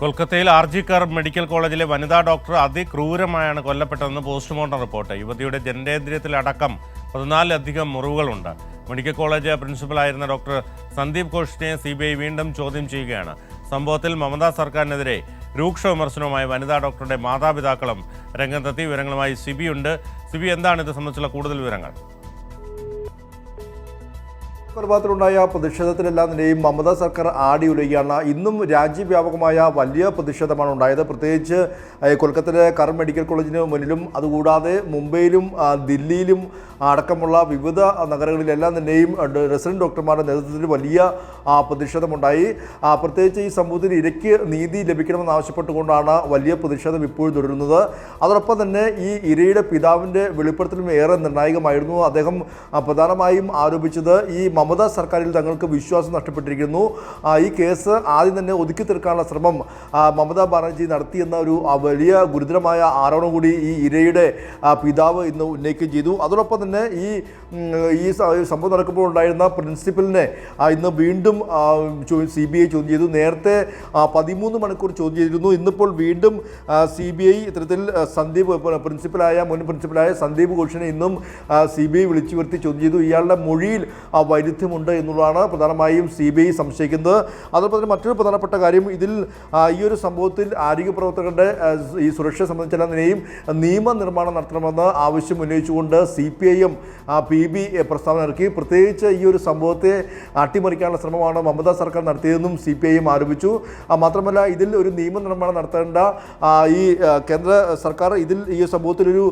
കൊൽക്കത്തയിൽ ആർജിക്കർ മെഡിക്കൽ കോളേജിലെ വനിതാ ഡോക്ടർ അതിക്രൂരമായാണ് കൊല്ലപ്പെട്ടതെന്ന് പോസ്റ്റ്മോർട്ടം റിപ്പോർട്ട്. യുവതിയുടെ ജനനേന്ദ്രിയത്തിലടക്കം 14 മുറിവുകളുണ്ട്. മെഡിക്കൽ കോളേജ് പ്രിൻസിപ്പലായിരുന്ന ഡോക്ടർ സന്ദീപ് ഘോഷിനെ CBI വീണ്ടും ചോദ്യം ചെയ്യുകയാണ്. സംഭവത്തിൽ മമതാ സർക്കാരിനെതിരെ രൂക്ഷ വിമർശനവുമായി വനിതാ ഡോക്ടറുടെ മാതാപിതാക്കളും രംഗത്തെത്തി. വിവരങ്ങളുമായി സിബി ഉണ്ട്. സിബി, എന്താണ് ഇത് സംബന്ധിച്ചുള്ള കൂടുതൽ വിവരങ്ങൾ? കൊലപാതകത്തിലുണ്ടായ പ്രതിഷേധത്തിലെല്ലാം തന്നെയും മമതാ സർക്കാർ ആടിയുലയുകയാണ്. ഇന്നും രാജ്യവ്യാപകമായ വലിയ പ്രതിഷേധമാണ് ഉണ്ടായത്. പ്രത്യേകിച്ച് കൊൽക്കത്തയിലെ കർ മെഡിക്കൽ കോളേജിന് മുന്നിലും അതുകൂടാതെ മുംബൈയിലും ദില്ലിയിലും അടക്കമുള്ള വിവിധ നഗരങ്ങളിലെല്ലാം തന്നെയും റെസിഡന്റ് ഡോക്ടർമാരുടെ നേതൃത്വത്തിൽ വലിയ പ്രതിഷേധമുണ്ടായി. പ്രത്യേകിച്ച് ഈ സംഭവത്തിൽ ഇരയ്ക്ക് നീതി ലഭിക്കണമെന്ന് ആവശ്യപ്പെട്ടുകൊണ്ടാണ് വലിയ പ്രതിഷേധം ഇപ്പോഴും തുടരുന്നത്. അതോടൊപ്പം തന്നെ ഈ ഇരയുടെ പിതാവിൻ്റെ വെളിപ്പെടുത്തലും ഏറെ നിർണായകമായിരുന്നു. അദ്ദേഹം പ്രധാനമായും ആരോപിച്ചത് ഈ മമതാ സർക്കാരിൽ തങ്ങൾക്ക് വിശ്വാസം നഷ്ടപ്പെട്ടിരിക്കുന്നു. ഈ കേസ് ആദ്യം തന്നെ ഒതുക്കി തീർക്കാനുള്ള ശ്രമം മമതാ ബാനർജി നടത്തിയെന്ന ഒരു വലിയ ഗുരുതരമായ ആരോപണം കൂടി ഈ ഇരയുടെ പിതാവ് ഇന്ന് ഉന്നയിക്കുകയും ചെയ്തു. അതോടൊപ്പം തന്നെ ഈ സംഭവം നടക്കുമ്പോൾ ഉണ്ടായിരുന്ന പ്രിൻസിപ്പലിനെ ഇന്ന് വീണ്ടും CBI ചോദ്യം ചെയ്തു. നേരത്തെ 13 മണിക്കൂർ ചോദ്യം ചെയ്തിരുന്നു. ഇന്നിപ്പോൾ വീണ്ടും CBI ഇത്തരത്തിൽ മുൻ പ്രിൻസിപ്പലായ സന്ദീപ് ഘോഷിനെ ഇന്നും CBI വിളിച്ചു വരുത്തി ചോദ്യം ചെയ്തു. ഇയാളുടെ മൊഴിയിൽ വൈരുദ്ധ്യമുണ്ട് എന്നുള്ളതാണ് പ്രധാനമായും CBI സംശയിക്കുന്നത്. അതോടൊപ്പം തന്നെ മറ്റൊരു പ്രധാനപ്പെട്ട കാര്യം, ഇതിൽ ഈ ഒരു സംഭവത്തിൽ ആരോഗ്യ പ്രവർത്തകരുടെ ഈ സുരക്ഷയെ സംബന്ധിച്ചെല്ലാം തന്നെയും നിയമനിർമ്മാണം നടത്തണമെന്ന് ആവശ്യം ഉന്നയിച്ചുകൊണ്ട് CPIM PB പ്രസ്താവന ഇറക്കി. പ്രത്യേകിച്ച് ഈ ഒരു സംഭവത്തെ അട്ടിമറിക്കാനുള്ള ശ്രമമാണ് മമതാ സർക്കാർ നടത്തിയതെന്നും CPIM ആരോപിച്ചു. മാത്രമല്ല, ഇതിൽ ഒരു നിയമനിർമ്മാണം നടത്തേണ്ട ഈ കേന്ദ്ര സർക്കാർ ഈ സംഭവത്തിലൊരു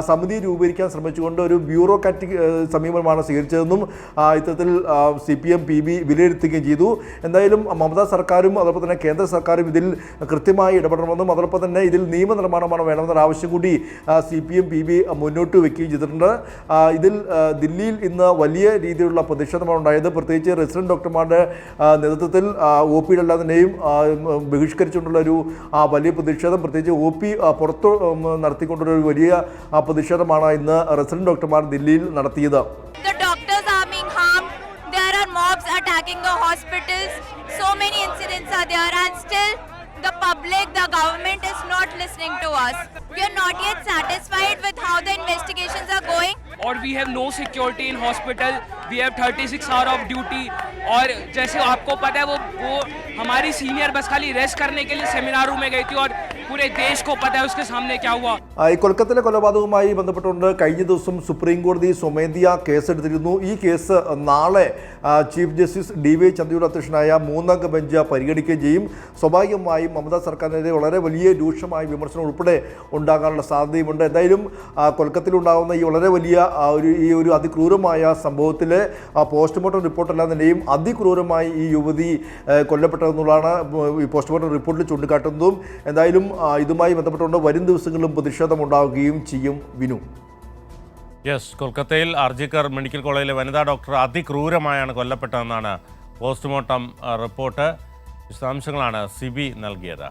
സമിതി രൂപീകരിക്കാൻ ശ്രമിച്ചുകൊണ്ട് ഒരു ബ്യൂറോക്രാറ്റിക് സമീപനമാണ് സ്വീകരിച്ചതെന്നും ഇത്തരത്തിൽ CPM PB വിലയിരുത്തുകയും ചെയ്തു. എന്തായാലും മമതാ സർക്കാരും അതോടൊപ്പം തന്നെ കേന്ദ്ര സർക്കാരും ഇതിൽ കൃത്യമായി ഇടപെടണമെന്നും അതോടൊപ്പം തന്നെ ഇതിൽ നിയമനിർമ്മാണമാണ് വേണമെന്നൊരു ആവശ്യം കൂടി CPM PB മുന്നോട്ട് വയ്ക്കുകയും ചെയ്തിട്ടുണ്ട്. ഇതിൽ ദില്ലിയിൽ ഇന്ന് വലിയ രീതിയിലുള്ള പ്രതിഷേധമാണ് ഉണ്ടായത്. പ്രത്യേകിച്ച് റെസിഡന്റ് ഡോക്ടർമാരുടെ നേതൃത്വത്തിൽ OPയുടെ തന്നെയും ബഹിഷ്കരിച്ചുകൊണ്ടുള്ള ഒരു വലിയ പ്രതിഷേധം, പ്രത്യേകിച്ച് OP പുറത്തു നടത്തിക്കൊണ്ടുള്ള ഒരു വലിയ പ്രതിഷേധമാണ് ഇന്ന് റെസിഡന്റ് ഡോക്ടർമാർ ദില്ലിയിൽ നടത്തിയത്. There are mobs attacking the hospitals. So many incidents are there, and still the public, the government is not listening to us. We are not yet satisfied with how the investigations are going. और we have no security in hospital. We have 36 hours of duty. और जैसे आपको पता है वो हमारी senior बस खाली रेस्ट करने के लिए सेमिनारों में गई थी और पूरे देश को पता है उसके सामने क्या हुआ. ഈ കൊൽക്കത്തയിലെ കൊലപാതകവുമായി ബന്ധപ്പെട്ടുകൊണ്ട് കഴിഞ്ഞ ദിവസം സുപ്രീം കോടതി സ്വമേധയാ കേസെടുത്തിരുന്നു. ഈ കേസ് നാളെ ചീഫ് ജസ്റ്റിസ് DY ചന്ദ്രചൂഡ് അധ്യക്ഷനായ 3-അംഗ ബെഞ്ച് പരിഗണിക്കുകയും ചെയ്യും. സ്വാഭാവികമായും മമതാ സർക്കാരിനെതിരെ വളരെ വലിയ രൂക്ഷമായ വിമർശനം ഉൾപ്പെടെ ഉണ്ടാകാനുള്ള സാധ്യതയുമുണ്ട്. എന്തായാലും കൊൽക്കത്തയിലുണ്ടാകുന്ന ഈ വളരെ വലിയ ഒരു അതിക്രൂരമായ സംഭവത്തിലെ പോസ്റ്റ്മോർട്ടം റിപ്പോർട്ടെല്ലാം തന്നെയും അതിക്രൂരമായി ഈ യുവതി കൊല്ലപ്പെട്ടതെന്നുള്ളതാണ് ഈ പോസ്റ്റ്മോർട്ടം റിപ്പോർട്ടിൽ ചൂണ്ടിക്കാട്ടുന്നതും. എന്തായാലും ഇതുമായി ബന്ധപ്പെട്ടുകൊണ്ട് വരും ദിവസങ്ങളിലും പ്രതിഷേധമുണ്ടാവുകയും ചെയ്യും. വിനു. കൊൽക്കത്തയിൽ ആർജിക്കർ മെഡിക്കൽ കോളേജിലെ വനിതാ ഡോക്ടർ അതിക്രൂരമായാണ് കൊല്ലപ്പെട്ടതെന്നാണ് പോസ്റ്റ്മോർട്ടം റിപ്പോർട്ട്. വിശദാംശങ്ങളാണ് സിബി നൽകിയത്.